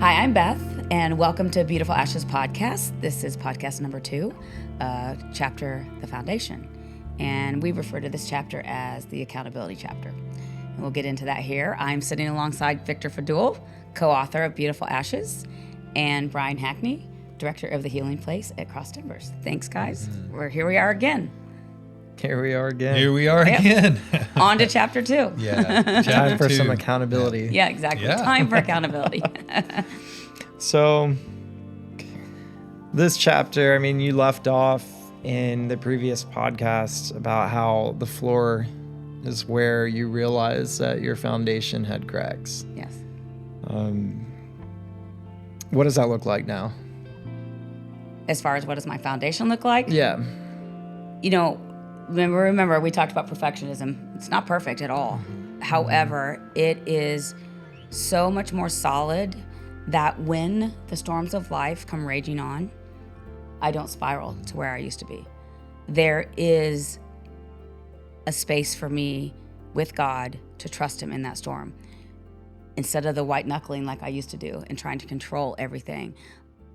Hi, I'm Beth, and welcome to Beautiful Ashes Podcast. This is podcast number 2, chapter, The Foundation. And we refer to this chapter as the accountability chapter. And we'll get into that here. I'm sitting alongside Victor Fadul, co-author of Beautiful Ashes, and Brian Hackney, director of The Healing Place at Cross Timbers. Thanks, guys. Here we are again. Here we are again. Here we are again. On to chapter 2. Yeah. Time for some accountability. Yeah, exactly. Yeah. Time for accountability. So, this chapter, you left off in the previous podcast about how the floor is where you realize that your foundation had cracks. Yes. What does that look like now? As far as what does my foundation look like? Yeah. Remember, we talked about perfectionism. It's not perfect at all. However, it is so much more solid that when the storms of life come raging on, I don't spiral to where I used to be. There is a space for me with God to trust Him in that storm. Instead of the white knuckling like I used to do and trying to control everything.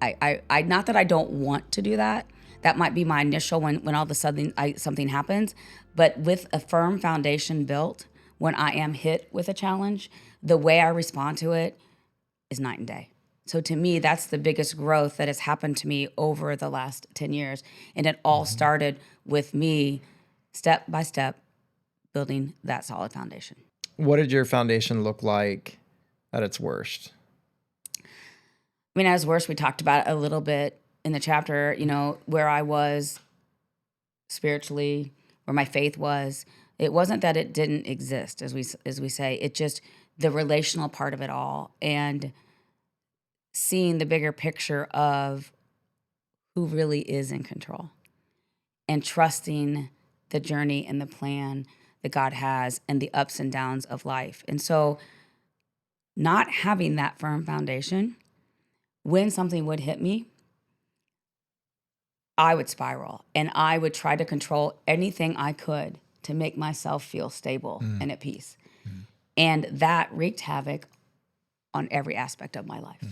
I not that I don't want to do that. That might be my initial when all of a sudden something happens. But with a firm foundation built, when I am hit with a challenge, the way I respond to it is night and day. So to me, that's the biggest growth that has happened to me over the last 10 years. And it all started with me, step by step, building that solid foundation. What did your foundation look like at its worst? At its worst, we talked about it a little bit in the chapter, where I was spiritually, where my faith was. It wasn't that it didn't exist, as we say. It just the relational part of it all, and seeing the bigger picture of who really is in control, and trusting the journey and the plan that God has, and the ups and downs of life. And so, not having that firm foundation, when something would hit me, I would spiral, and I would try to control anything I could to make myself feel stable and at peace. And that wreaked havoc on every aspect of my life.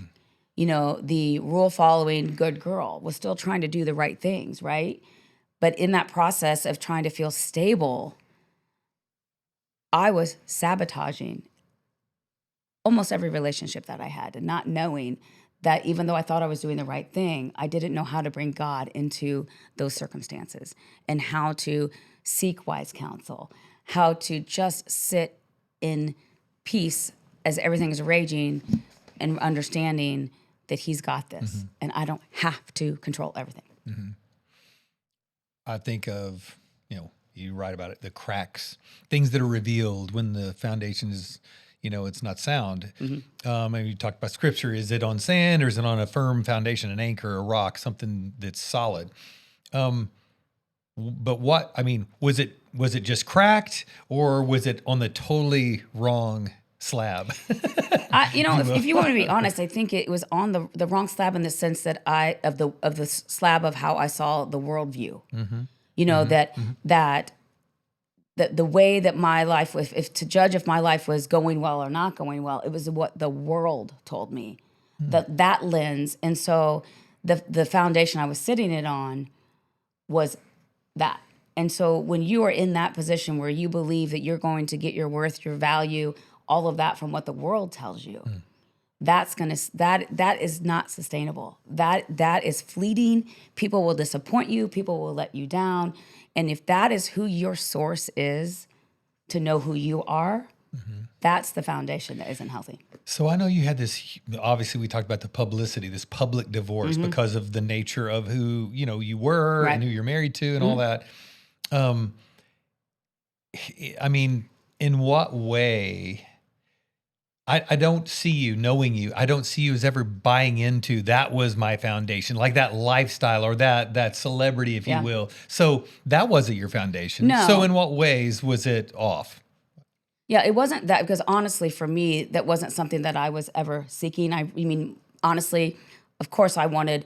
The rule-following good girl was still trying to do the right things, right? But in that process of trying to feel stable, I was sabotaging almost every relationship that I had, and not knowing that even though I thought I was doing the right thing, I didn't know how to bring God into those circumstances, and how to seek wise counsel, how to just sit in peace as everything is raging, and understanding that He's got this, and I don't have to control everything. I think of, you write about it, the cracks, things that are revealed when the foundation is, it's not sound. And you talked about scripture. Is it on sand, or is it on a firm foundation, an anchor, a rock, something that's solid? But was it just cracked, or was it on the totally wrong slab? If you want me to be honest, I think it was on the wrong slab, in the sense that of the slab of how I saw the worldview. That the way that my life was, if to judge if my life was going well or not going well, it was what the world told me, that lens. And so the foundation I was sitting it on was that. And so when you are in that position where you believe that you're going to get your worth, your value, all of that from what the world tells you, that is not sustainable. That is fleeting. People will disappoint you. People will let you down. And if that is who your source is, to know who you are, that's the foundation that isn't healthy. So I know you had this, obviously we talked about the publicity, this public divorce, because of the nature of who, you were, right, and who you're married to, and all that. In what way? I don't see you, knowing you, I don't see you as ever buying into that was my foundation, like that lifestyle, or that celebrity, if you will. So that wasn't your foundation. No. So in what ways was it off? Yeah, it wasn't that, because honestly, for me, that wasn't something that I was ever seeking. Honestly, of course I wanted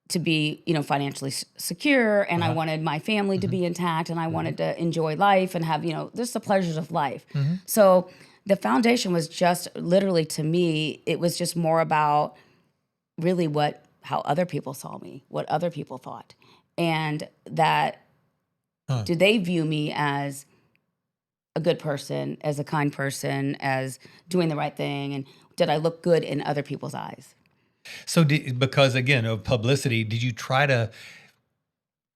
to be, financially secure, and I wanted my family to be intact, and I wanted to enjoy life and have, just the pleasures of life. So the foundation was just literally, to me, it was just more about really how other people saw me, what other people thought, and that do they view me as a good person, as a kind person, as doing the right thing, and did I look good in other people's eyes? So, because again of publicity, did you try to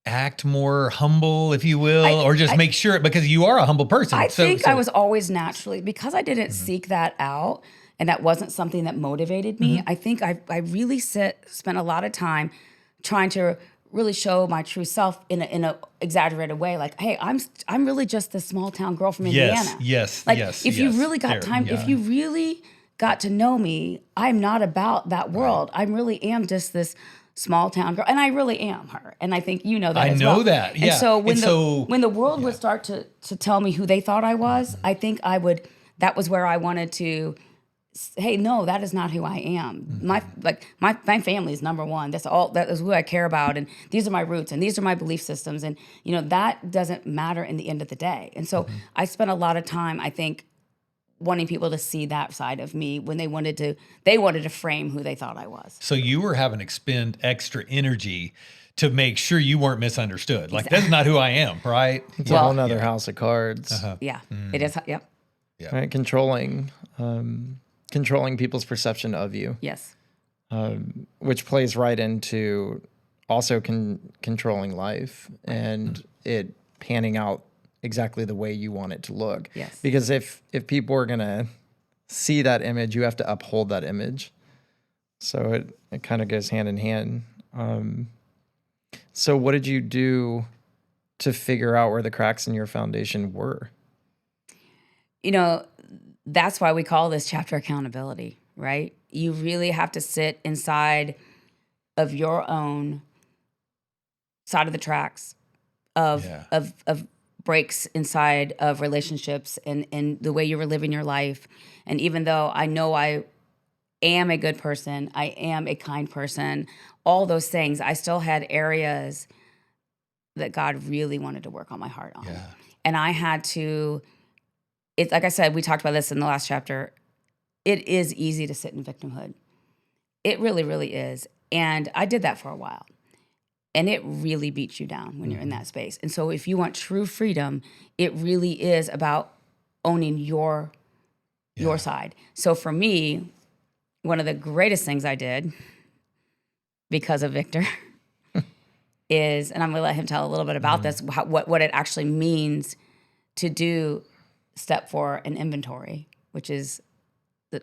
act more humble, if you will, or just make sure, because you are a humble person? I think I was always naturally, because I didn't seek that out, and that wasn't something that motivated me. I think I really spent a lot of time trying to really show my true self in a exaggerated way. Like, hey, I'm really just this small town girl from Indiana. Yes. Like, if you really got time, if you really got to know me, I'm not about that world. I really am just this small town girl, and I really am her. And I think you know that. I as know well. that. Yeah. And so when the world would start to tell me who they thought I was, I think that was where I wanted to. Hey, no, that is not who I am. My family is number one. That is who I care about, and these are my roots, and these are my belief systems, and that doesn't matter in the end of the day. And so I spent a lot of time, I think, wanting people to see that side of me when they wanted to frame who they thought I was. So you were having to expend extra energy to make sure you weren't misunderstood. Like, that's not who I am, right? It's a whole nother house of cards. Yeah, it is. Yep. Yeah. Right? Controlling people's perception of you. Yes. Which plays right into also controlling life and it panning out exactly the way you want it to look. Yes. Because if people are going to see that image, you have to uphold that image. So it kind of goes hand in hand. So what did you do to figure out where the cracks in your foundation were? That's why we call this chapter accountability, right? You really have to sit inside of your own side of the tracks of breaks inside of relationships and the way you were living your life. And even though I know I am a good person, I am a kind person, all those things, I still had areas that God really wanted to work on my heart on. Yeah. And I had to, it's like I said, we talked about this in the last chapter. It is easy to sit in victimhood. It really, really is. And I did that for a while. And it really beats you down when you're in that space. And so if you want true freedom, it really is about owning your side. So for me, one of the greatest things I did because of Victor is, and I'm going to let him tell a little bit about this, what it actually means to do step 4, an inventory, which is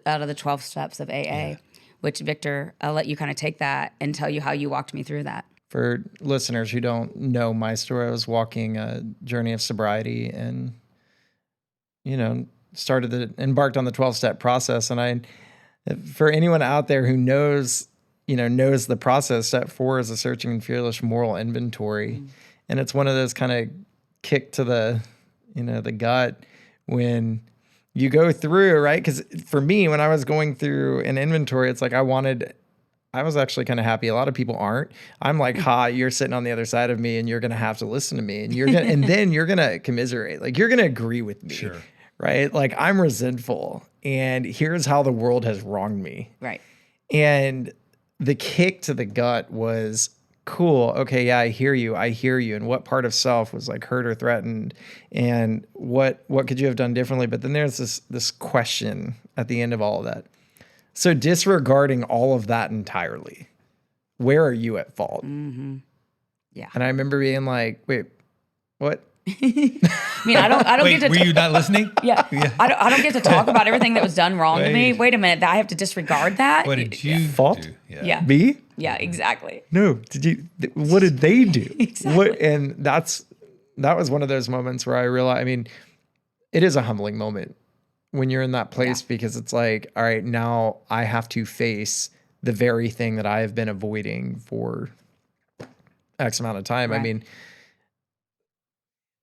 out of the 12 steps of AA, which Victor, I'll let you kind of take that and tell you how you walked me through that. For listeners who don't know my story, I was walking a journey of sobriety and, embarked on the 12-step process. And for anyone out there who knows the process, step 4 is a searching and fearless moral inventory. And it's one of those kind of kick to the gut when you go through, right? Because for me, when I was going through an inventory, it's like I was actually kind of happy. A lot of people aren't. I'm like, you're sitting on the other side of me and you're going to have to listen to me and then you're going to commiserate. Like you're going to agree with me. Sure. Right? Like I'm resentful and here's how the world has wronged me. Right. And the kick to the gut was, cool. Okay. Yeah, I hear you. And what part of self was like hurt or threatened and what could you have done differently? But then there's this question at the end of all of that. So disregarding all of that entirely, where are you at fault? Mm-hmm. Yeah. And I remember being like, wait, what? I mean, I don't Wait, get to. Were you not listening? Yeah. I don't get to talk about everything that was done wrong to me. Right. Wait a minute, I have to disregard that. What did you Fault? do? Yeah. Me? Yeah, exactly. No. What did they do? Exactly. And that was one of those moments where I realized, I mean, it is a humbling moment when you're in that place because it's like, all right, now I have to face the very thing that I have been avoiding for X amount of time. Right. I mean,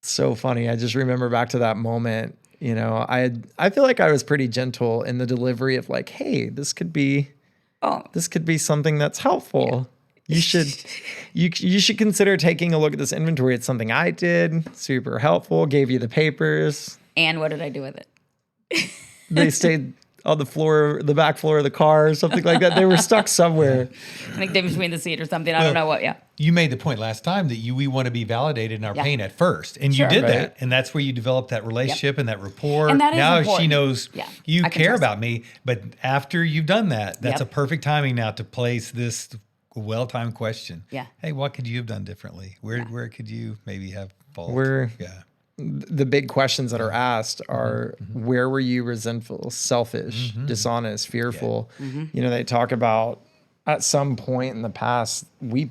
so funny. I just remember back to that moment, I feel like I was pretty gentle in the delivery of like, hey, this could be something that's helpful. you should consider taking a look at this inventory. It's something I did, super helpful, gave you the papers. And what did I do with it? They stayed on the floor, the back floor of the car or something like that. They were stuck somewhere. Like them between the seat or something. I don't know what, yeah. You made the point last time that we want to be validated in our Yeah. pain at first. And Sure. you did Right. that. And that's where you develop that relationship and that rapport. And that is now she important. knows Yeah. you I can care trust about me. But after you've done that, that's Yep. a perfect timing now to place this well-timed question. Yeah. Hey, what could you have done differently? Where could you maybe have fault? Yeah. The big questions that are asked are where were you resentful, selfish, dishonest, fearful? You know, they talk about at some point in the past, we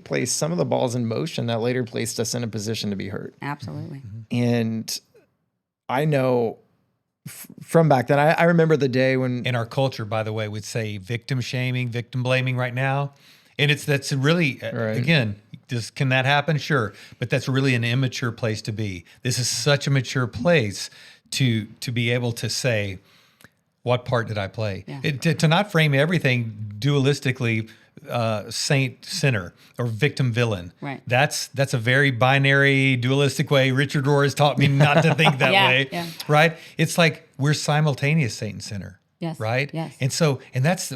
placed some of the balls in motion that later placed us in a position to be hurt. Absolutely. And I know from back then, I remember the day when In our culture, by the way, would say victim shaming, victim blaming right now. And that's really, again, can that happen? Sure. But that's really an immature place to be. This is such a mature place to be able to say, what part did I play? Yeah. To not frame everything dualistically, saint, sinner, or victim, villain. Right. That's a very binary, dualistic way. Richard Rohr has taught me not to think that way. Yeah. Right? It's like we're simultaneous saint and sinner. Yes. Right? Yes. And that's,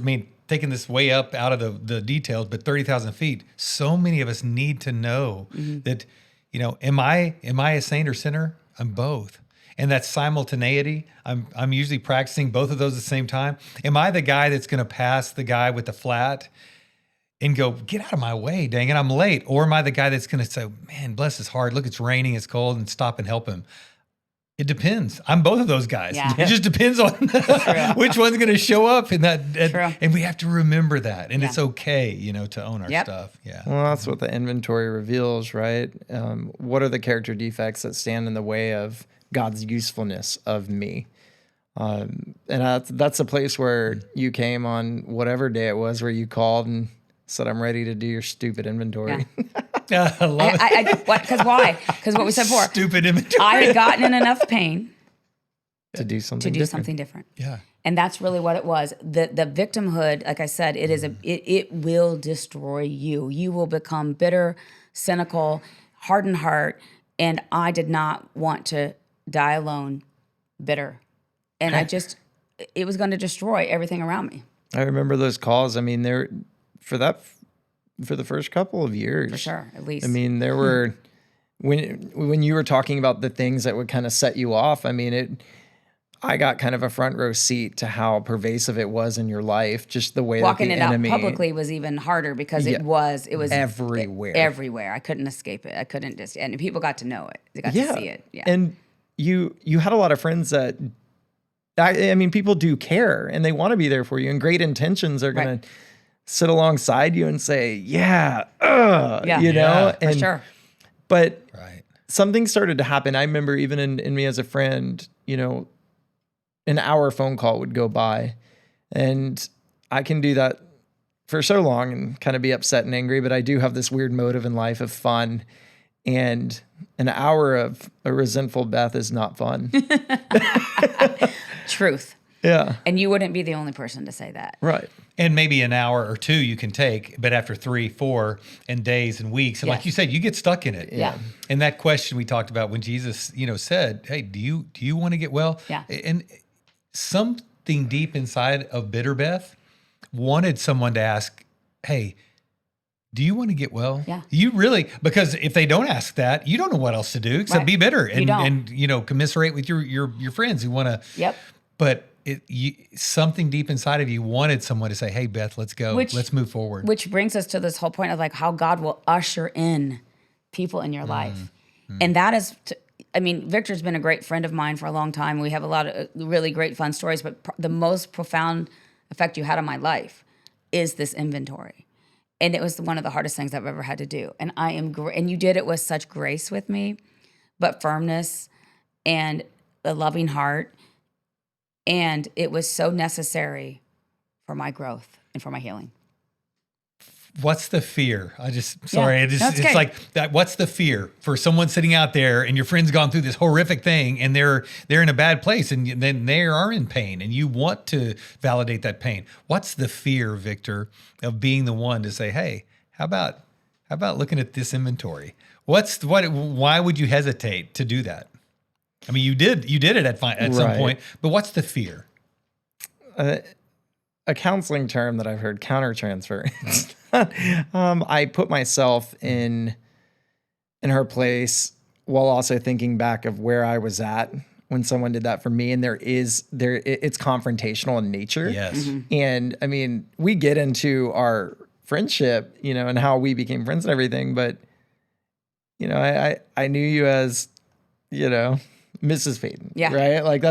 taking this way up out of the details, but 30,000 feet, so many of us need to know that, am I a saint or sinner? I'm both. And that simultaneity, I'm usually practicing both of those at the same time. Am I the guy that's going to pass the guy with the flat and go, get out of my way, dang it, I'm late? Or am I the guy that's going to say, man, bless his heart, look, it's raining, it's cold, and stop and help him? It depends. I'm both of those guys. Yeah. It just depends on which one's going to show up in that. True. And we have to remember that. And Yeah. it's okay, to own our Yep. stuff. Yeah. well, that's what the inventory reveals, right? What are the character defects that stand in the way of God's usefulness of me? And that's a place where you came on whatever day it was where you called and said, I'm ready to do your stupid inventory. Yeah. I love it. Because why? Because what we said before, Stupid inventory. I had gotten in enough pain to do something to do different. something different. Yeah. And that's really what it was. The victimhood, like I said, it will destroy you. You will become bitter, cynical, hardened heart. And I did not want to die alone, bitter. And it was going to destroy everything around me. I remember those calls. They're for the first couple of years. For sure, at least. There were when you were talking about the things that would kind of set you off. I got kind of a front row seat to how pervasive it was in your life. Just the way Walking that it the enemy out publicly was even harder because it was everywhere. Everywhere. I couldn't escape it. I couldn't and people got to know it. They got to see it. Yeah. And you had a lot of friends that people do care and they want to be there for you, and great intentions are going to sit alongside you and say, Yeah. and For sure. But Right. something started to happen. I remember even in me as a friend, an hour phone call would go by, and I can do that for so long and kind of be upset and angry, but I do have this weird motive in life of fun, and an hour of a resentful Beth is not fun. Truth. Yeah. And you wouldn't be the only person to say that. Right. And maybe an hour or two you can take, but after 3, 4, and days and weeks, and like Yes. you said, you get stuck in it. Yeah. And that question we talked about when Jesus, said, "Hey, do you want to get well?" Yeah. And something deep inside of Bitter Beth wanted someone to ask, "Hey, do you want to get well?" Yeah. You really, because if they don't ask that, you don't know what else to do except Right. be bitter You don't. and commiserate with your friends who want to. Yep. But something deep inside of you wanted someone to say, "Hey, Beth, let's go. Let's move forward." Which brings us to this whole point of like how God will usher in people in your life. And that is, Victor's been a great friend of mine for a long time. We have a lot of really great fun stories, but the most profound effect you had on my life is this inventory. And it was one of the hardest things I've ever had to do. And and you did it with such grace with me, but firmness and a loving heart. And it was so necessary for my growth and for my healing. what's the fear? It's okay. like that. What's the fear for someone sitting out there and your friend's gone through this horrific thing and they're in a bad place and then they are in pain and you want to validate that pain. What's the fear, Victor, of being the one to say, hey, how about looking at this inventory? Why would you hesitate to do that? I mean, you did it at some point, but what's the fear? A counseling term that I've heard, countertransference. I put myself in her place while also thinking back of where I was at when someone did that for me. And it's confrontational in nature. Yes. And I mean, we get into our friendship, and how we became friends and everything, but I knew you as, Mrs. Payton, right? Like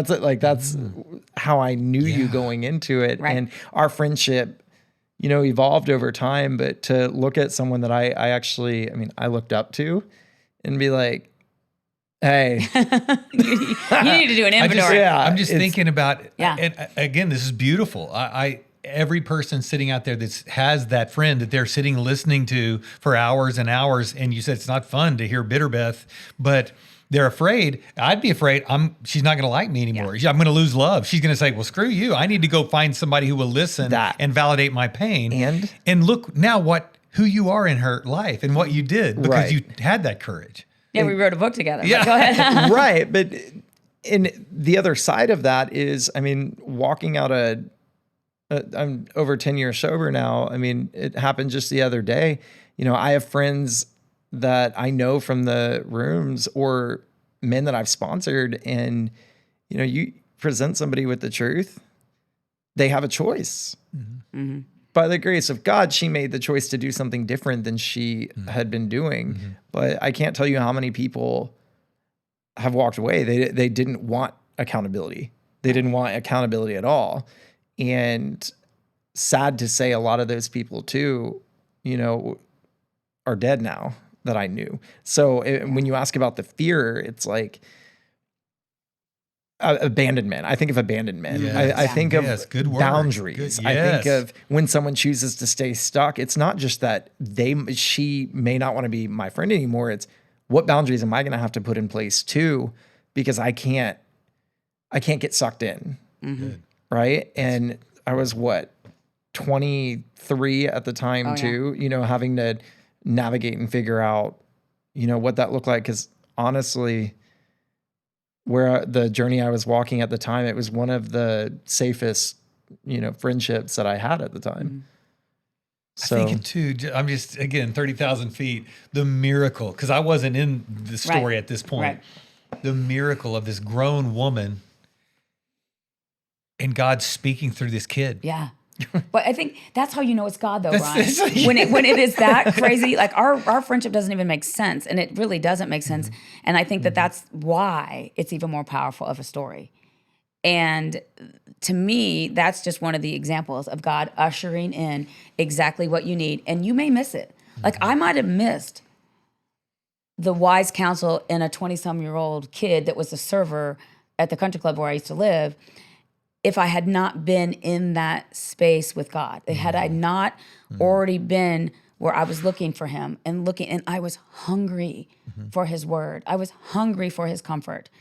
that's how I knew you going into it. Right. And our friendship, evolved over time, but to look at someone that I looked up to and be like, hey, you need to do an inventory. I'm just thinking about, and again, this is beautiful. Every person sitting out there that has that friend that they're sitting listening to for hours and hours, and you said it's not fun to hear Bitter Beth, but they're afraid. I'd be afraid she's not going to like me anymore. I'm going to lose love. She's going to say, well, screw you. I need to go find somebody who will listen and validate my pain. And look now who you are in her life and what you did because you had that courage. Yeah, we wrote a book together. Yeah. Go ahead. Right. But in the other side of that is, walking out I'm over 10 years sober now. It happened just the other day. I have friends that I know from the rooms or men that I've sponsored, and, you present somebody with the truth, they have a choice. Mm-hmm. Mm-hmm. By the grace of God, she made the choice to do something different than she had been doing. Mm-hmm. But I can't tell you how many people have walked away. They didn't want accountability. They didn't want accountability at all. And sad to say, a lot of those people too, are dead now that I knew. So when you ask about the fear, it's like abandonment. I think of abandonment. Yes. I think of boundaries. Good. Yes. I think of when someone chooses to stay stuck. It's not just that she may not want to be my friend anymore. It's what boundaries am I going to have to put in place too? Because I can't get sucked in. Mm-hmm. Right. And I was 23 at the time too, having to navigate and figure out, what that looked like. Cause honestly, where the journey I was walking at the time, it was one of the safest, friendships that I had at the time. So, I think too, I'm just, again, 30,000 feet, the miracle, cause I wasn't in the story at this point, the miracle of this grown woman and God speaking through this kid. Yeah. But I think that's how you know it's God, though, Ron. When it is that crazy, like our friendship doesn't even make sense, and it really doesn't make sense. And I think that's why it's even more powerful of a story. And to me, that's just one of the examples of God ushering in exactly what you need, and you may miss it. Like I might have missed the wise counsel in a 20-some-year-old kid that was a server at the country club where I used to live, if I had not been in that space with God. Had I not already been where I was looking for him and I was hungry for his word. I was hungry for his comfort.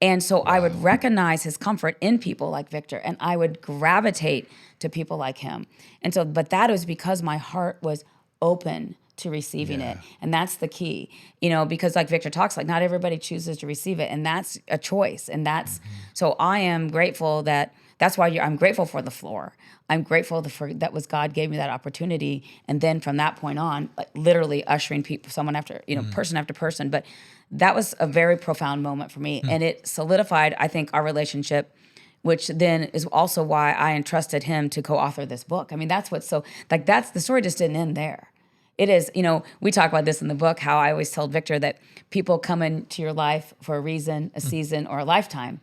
And so I would recognize his comfort in people like Victor, and I would gravitate to people like him. And so, but that was because my heart was open to receiving it. And that's the key, because like Victor talks, like not everybody chooses to receive it, and that's a choice. And that's, so I am grateful that's why I'm grateful for the floor. I'm grateful that was God gave me that opportunity. And then from that point on, like literally ushering people, someone after, person after person. But that was a very profound moment for me. And it solidified, I think, our relationship, which then is also why I entrusted him to co-author this book. I mean, that's what's so, like, the story just didn't end there. It is, we talk about this in the book, how I always told Victor that people come into your life for a reason, a season, or a lifetime.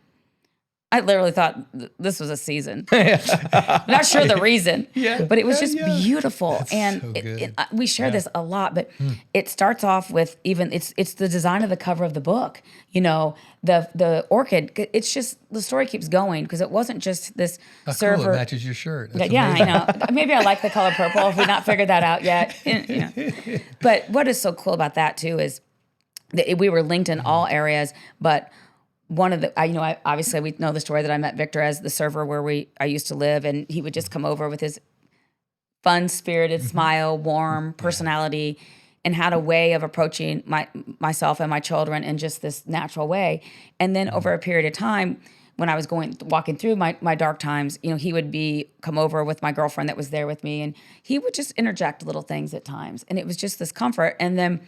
I literally thought this was a season. Not sure the reason, but it was just beautiful. And so good. We share this a lot, but it starts off with even it's the design of the cover of the book. You know, the orchid. It's just the story keeps going because it wasn't just this server. Cool, it matches your shirt. That's Yeah, amazing. I know. Maybe I like the color purple. If we've not figured that out yet. You know. But what is so cool about that too is that we were linked in all areas, but one of the, I obviously we know the story that I met Victor as the server where I used to live, and he would just come over with his fun spirited smile, warm personality, and had a way of approaching myself and my children in just this natural way. And then over a period of time, when I was walking through my dark times, he would come over with my girlfriend that was there with me, and he would just interject little things at times, and it was just this comfort. And then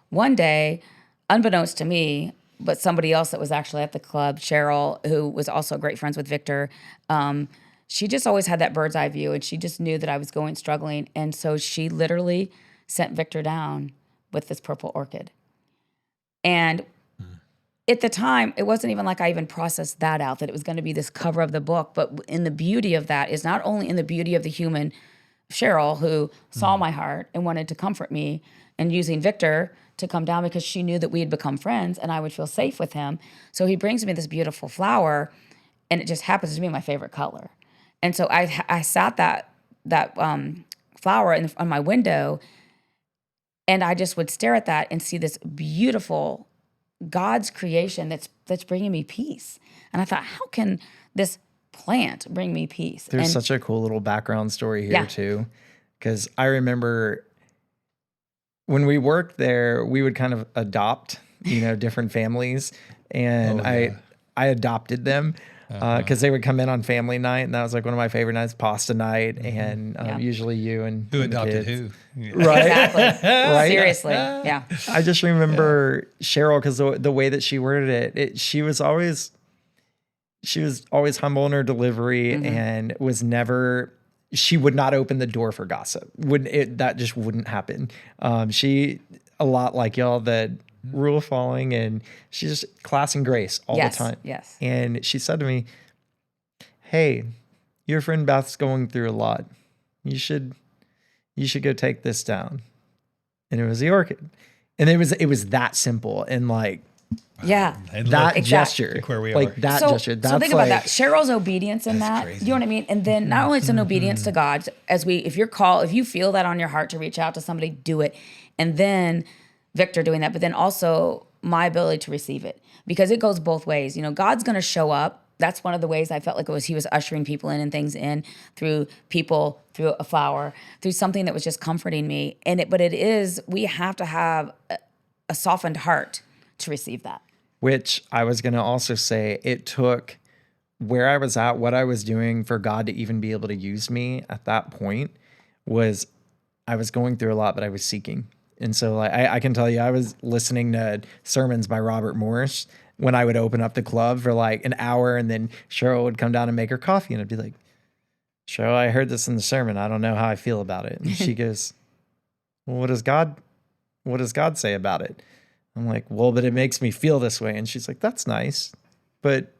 one day, unbeknownst to me, but somebody else that was actually at the club, Cheryl, who was also great friends with Victor, she just always had that bird's eye view, and she just knew that I was struggling. And so she literally sent Victor down with this purple orchid. And at the time, it wasn't even like I even processed that out, that it was going to be this cover of the book. But in the beauty of that is not only in the beauty of the human, Cheryl, who saw my heart and wanted to comfort me, and using Victor to come down because she knew that we had become friends and I would feel safe with him. So he brings me this beautiful flower, and it just happens to be my favorite color. And so I sat that flower on my window, and I just would stare at that and see this beautiful God's creation that's bringing me peace. And I thought, how can this plant bring me peace? There's such a cool little background story here too, because I remember when we worked there, we would kind of adopt, different families, and I adopted them because they would come in on family night, and that was like one of my favorite nights, pasta night, and usually you and Who and the adopted kids. who? Right? Exactly. Right? Seriously. Yeah. I just remember Cheryl, because the way that she worded it, she was always humble in her delivery, and was never. She would not open the door for gossip. That just wouldn't happen. She, a lot like y'all, that rule following, and she's just class and grace all the time. Yes. And she said to me, "Hey, your friend Beth's going through a lot. You should go take this down." And it was the orchid. And it was that simple, and like, Yeah. And that look, gesture, look where we like are. that gesture. That's so think about that. Cheryl's obedience in that. crazy. You know what I mean? And then not only it's an obedience to God, if you feel that on your heart to reach out to somebody, do it. And then Victor doing that, but then also my ability to receive it, because it goes both ways. God's going to show up. That's one of the ways I felt like he was ushering people in and things in through people, through a flower, through something that was just comforting me. But we have to have a softened heart to receive that. Which I was going to also say, it took where I was at, what I was doing for God to even be able to use me at that point was I was going through a lot, but I was seeking. And so I can tell you, I was listening to sermons by Robert Morris when I would open up the club for like an hour, and then Cheryl would come down and make her coffee, and I'd be like, "Cheryl, I heard this in the sermon. I don't know how I feel about it." And she goes, "Well, what does God say about it?" I'm like, "Well, but it makes me feel this way." And she's like, "That's nice, but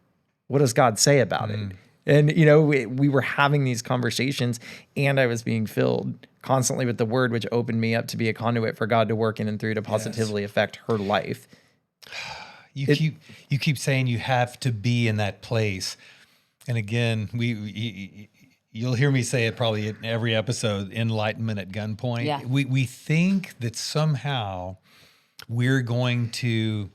what does God say about it?" And, we were having these conversations, and I was being filled constantly with the word, which opened me up to be a conduit for God to work in and through to positively affect her life. You keep saying you have to be in that place. And again, you'll hear me say it probably in every episode, enlightenment at gunpoint. Yeah. We think that somehow we're going to,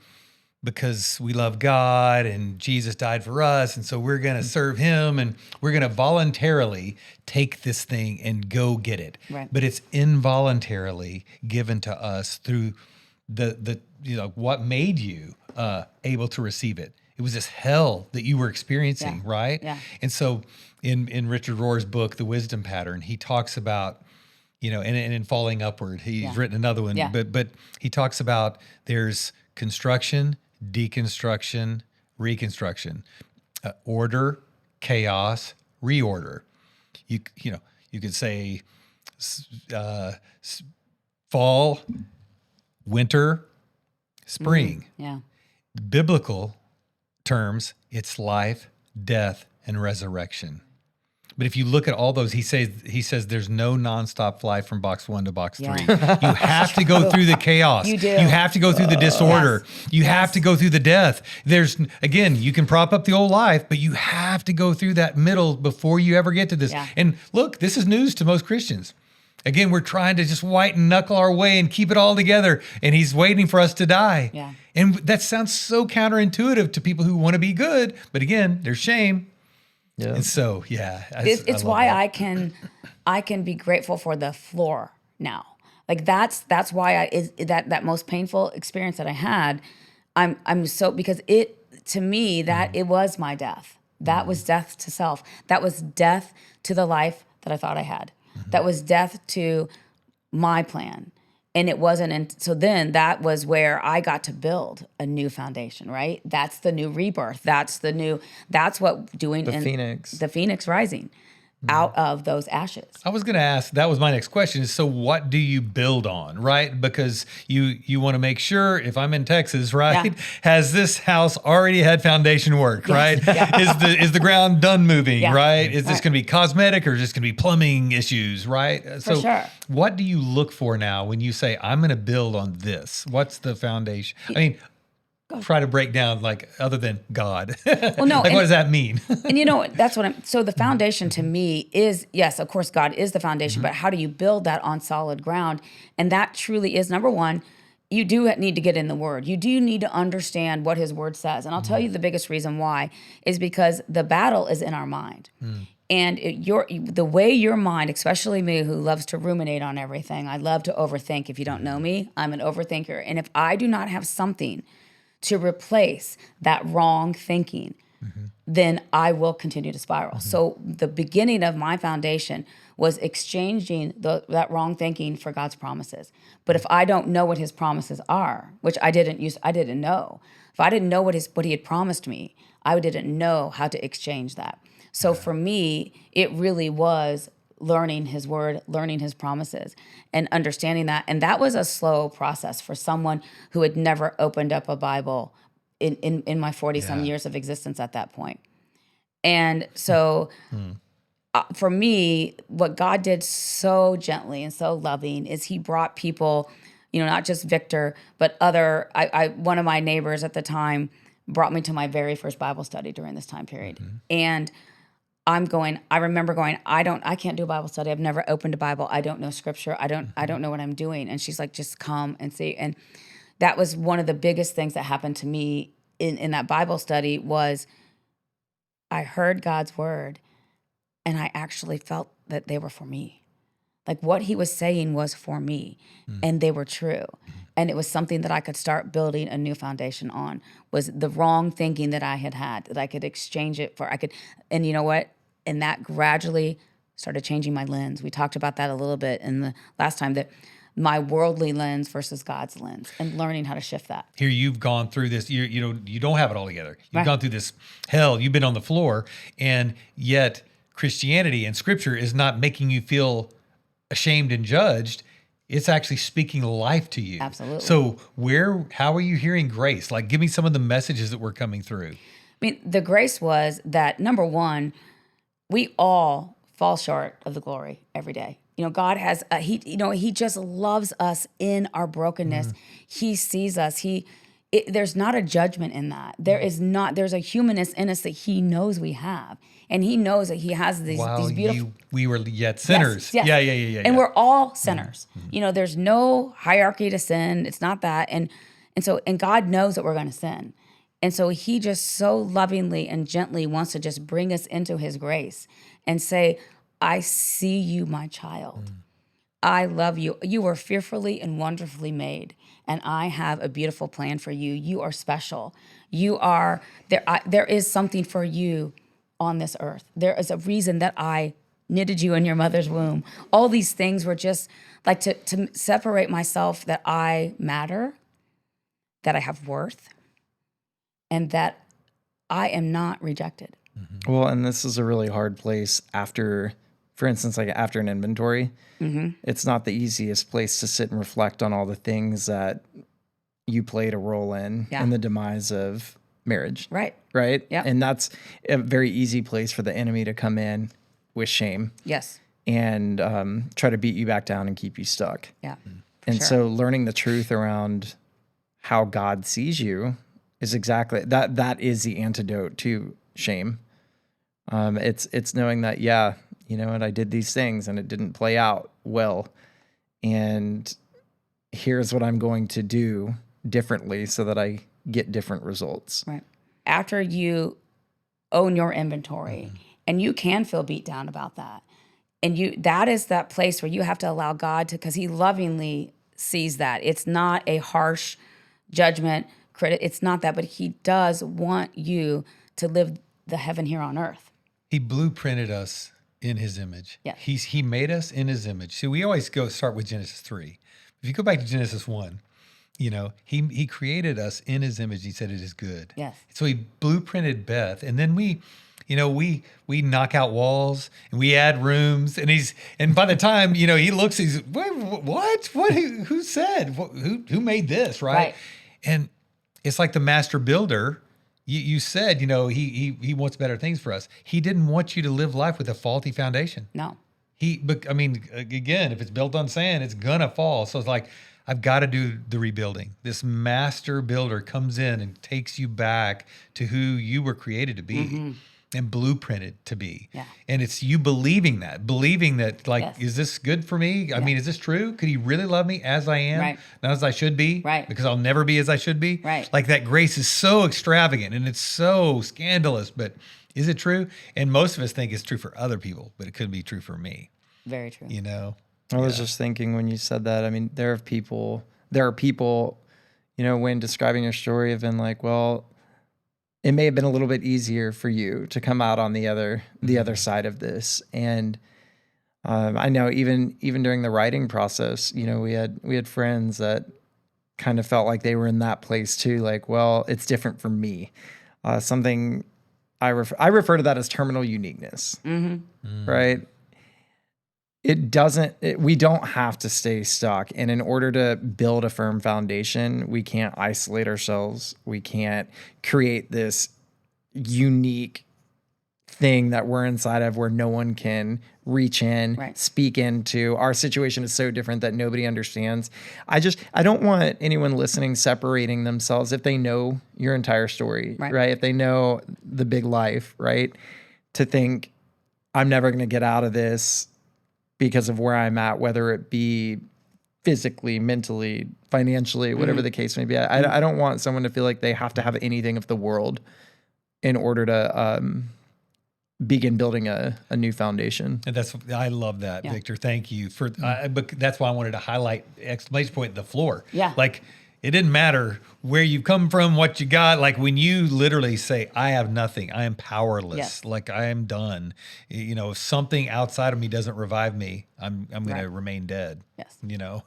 because we love God and Jesus died for us, and so we're going to serve him, and we're going to voluntarily take this thing and go get it. Right. But it's involuntarily given to us through the what made you able to receive it. It was this hell that you were experiencing, right? Yeah. And so in Richard Rohr's book, The Wisdom Pattern, he talks about, and in Falling Upward, he's written another one, but he talks about there's construction, deconstruction, reconstruction, order, chaos, reorder. You could say fall, winter, spring. Yeah. Biblical terms, it's life, death, and resurrection. But if you look at all those, he says there's no nonstop flight from box 1 to box 3. Yeah. You have to go through the chaos. You do. You have to go through the disorder. Yes. You have to go through the death. Again, you can prop up the old life, but you have to go through that middle before you ever get to this. Yeah. And look, this is news to most Christians. Again, we're trying to just white and knuckle our way and keep it all together, and he's waiting for us to die. Yeah. And that sounds so counterintuitive to people who want to be good, but again, there's shame. Yeah. And so, yeah, It's why I can be grateful for the floor now. Like that's why that most painful experience that I had, I'm so, because to me that it was my death. That was death to self. That was death to the life that I thought I had. That was death to my plan. And it wasn't, and so then that was where I got to build a new foundation, right? That's the new rebirth. That's what doing The Phoenix. The Phoenix rising out of those ashes. I was going to ask, that was my next question, is so what do you build on, right? Because you want to make sure, if I'm in Texas, right, Yeah. has this house already had foundation work, right? Yeah. Is the ground done moving, Yeah. right? Is this Right. going to be cosmetic or is this going to be plumbing issues, right? So sure. what do you look for now when you say, I'm going to build on this? What's the foundation? I mean, try to break down, like, other than God. Well, no, like, what does that mean? And that's what so the foundation to me is, yes, of course, God is the foundation, but how do you build that on solid ground? And that truly is, number one, you do need to get in the Word. You do need to understand what His Word says. And I'll tell you the biggest reason why is because the battle is in our mind. And the way your mind, especially me who loves to ruminate on everything, I love to overthink. If you don't know me, I'm an overthinker. And if I do not have something to replace that wrong thinking, then I will continue to spiral. So the beginning of my foundation was exchanging that wrong thinking for God's promises. But if I don't know what His promises are, which I didn't know. If I didn't know what He had promised me, I didn't know how to exchange that. So for me, it really was learning His Word, learning His promises, and understanding that. And that was a slow process for someone who had never opened up a Bible in my 40-some years of existence at that point. And so for me, what God did so gently and so loving is He brought people, not just Victor, but one of my neighbors at the time brought me to my very first Bible study during this time period. And I remember going, I can't do a Bible study. I've never opened a Bible. I don't know scripture. I don't know what I'm doing. And she's like, just come and see. And that was one of the biggest things that happened to me in that Bible study was I heard God's word and I actually felt that they were for me. Like what He was saying was for me and they were true. And it was something that I could start building a new foundation on, was the wrong thinking that I had, that I could exchange it for, and you know what? And that gradually started changing my lens. We talked about that a little bit in the last time, that my worldly lens versus God's lens, and learning how to shift that. Here you've gone through this, you don't have it all together. You've Right. gone through this hell, you've been on the floor, and yet Christianity and Scripture is not making you feel ashamed and judged. It's actually speaking life to you. Absolutely. So how are you hearing grace? Like, give me some of the messages that were coming through. I mean, the grace was that, number one, we all fall short of the glory every day. God has, He just loves us in our brokenness. He sees us. There's not a judgment in that. There's a humanness in us that He knows we have. And He knows that He has these beautiful. We were yet sinners. Yes. Yeah. And we're all sinners. There's no hierarchy to sin. It's not that. And God knows that we're going to sin. And so He just so lovingly and gently wants to just bring us into His grace and say, I see you, my child. I love you. You were fearfully and wonderfully made, and I have a beautiful plan for you. You are special. You are there is something for you on this earth. There is a reason that I knitted you in your mother's womb. All these things were just like to separate myself, that I matter, that I have worth, and that I am not rejected. Well, and this is a really hard place after, for instance, like after an inventory. It's not the easiest place to sit and reflect on all the things that you played a role in the demise of marriage. Right. Right. Yep. And that's a very easy place for the enemy to come in with shame Yes. and try to beat you back down and keep you stuck. Yeah. And so learning the truth around how God sees you is exactly that. That is the antidote to shame. It's knowing that, yeah, you know what, I did these things and it didn't play out well. And here's what I'm going to do differently so that I get different results. Right. After you own your inventory, and you can feel beat down about that. And that is that place where you have to allow God to, because he lovingly sees that. It's not a harsh judgment, it's not that, but he does want you to live the heaven here on earth. He blueprinted us in his image. Yeah. He made us in his image. So we always start with Genesis 3. If you go back to Genesis 1, you know, he created us in his image. He said it is good. Yes. So he blueprinted Beth, and then we knock out walls and we add rooms, and by the time, you know, he looks, he's what who said who made this, right? And it's like the master builder. You said, you know, he wants better things for us. He didn't want you to live life with a faulty foundation. No. But I mean, again, if it's built on sand, it's gonna fall. So it's like, I've got to do the rebuilding. This master builder comes in and takes you back to who you were created to be and blueprinted to be. Yeah. And it's you believing that, like, Yes. is this good for me? I mean, is this true? Could he really love me as I am? Right. Not as I should be? Right. Because I'll never be as I should be? Right. Like, that grace is so extravagant and it's so scandalous, but is it true? And most of us think it's true for other people, but it could be true for me. Very true. You know? I was just thinking when you said that, I mean, there are people, you know, when describing your story have been like, well, it may have been a little bit easier for you to come out on the other side of this. And I know even during the writing process, you know, we had friends that kind of felt like they were in that place too. Like, well, it's different for me. Something I refer to that as terminal uniqueness, right? We don't have to stay stuck. And in order to build a firm foundation, we can't isolate ourselves. We can't create this unique thing that we're inside of where no one can reach in, speak into. Our situation is so different that nobody understands. I don't want anyone listening separating themselves if they know your entire story, right? If they know the big life, right? To think, I'm never going to get out of this because of where I'm at, whether it be physically, mentally, financially, whatever the case may be. I don't want someone to feel like they have to have anything of the world in order to begin building a new foundation. And I love that, Victor. Thank you for. But that's why I wanted to highlight exclamation point the floor. Yeah. Like, it didn't matter where you come from, what you got. Like, when you literally say, I have nothing, I am powerless, like, I am done. You know, if something outside of me doesn't revive me, I'm going to remain dead. Yes. You know?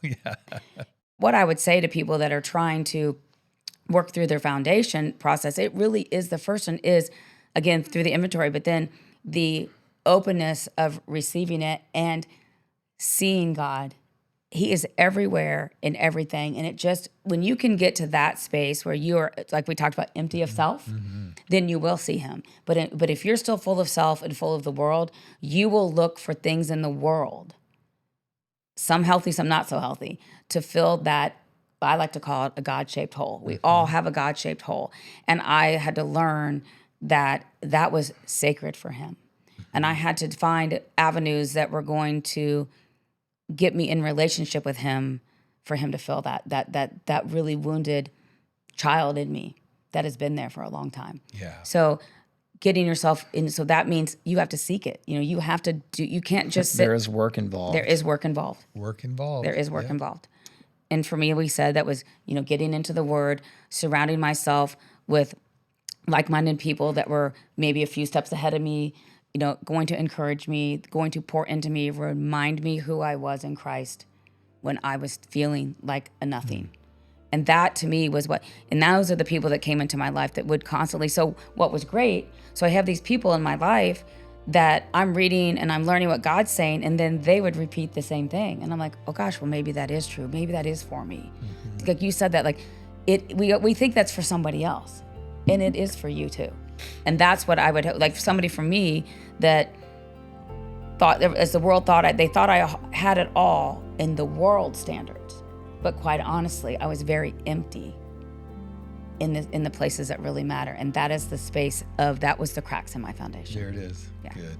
What I would say to people that are trying to work through their foundation process, it really is, the first one is, again, through the inventory, but then the openness of receiving it and seeing God. He is everywhere in everything. And it just, when you can get to that space where you are, like we talked about, empty of self, then you will see him. But if you're still full of self and full of the world, you will look for things in the world, some healthy, some not so healthy, to fill that, I like to call it a God-shaped hole. We all have a God-shaped hole. And I had to learn that was sacred for him. And I had to find avenues that were going to get me in relationship with him for him to fill that really wounded child in me that has been there for a long time. Yeah. So getting yourself in, so that means you have to seek it. You know, you have to do, you can't just sit. There is work involved. There is work involved. There is work involved. And for me, we said that was, you know, getting into the word, surrounding myself with like-minded people that were maybe a few steps ahead of me, you know, going to encourage me, going to pour into me, remind me who I was in Christ when I was feeling like a nothing. And that to me was and those are the people that came into my life that would constantly, so what was great, so I have these people in my life that I'm reading and I'm learning what God's saying, and then they would repeat the same thing. And I'm like, oh gosh, well, maybe that is true. Maybe that is for me. Like you said that, like we think that's for somebody else. And it is for you too. And that's what I would like somebody from me that thought, as the world thought, they thought I had it all in the world standards. But quite honestly, I was very empty in the places that really matter. And that is the space that was the cracks in my foundation. There it is. Yeah. Good.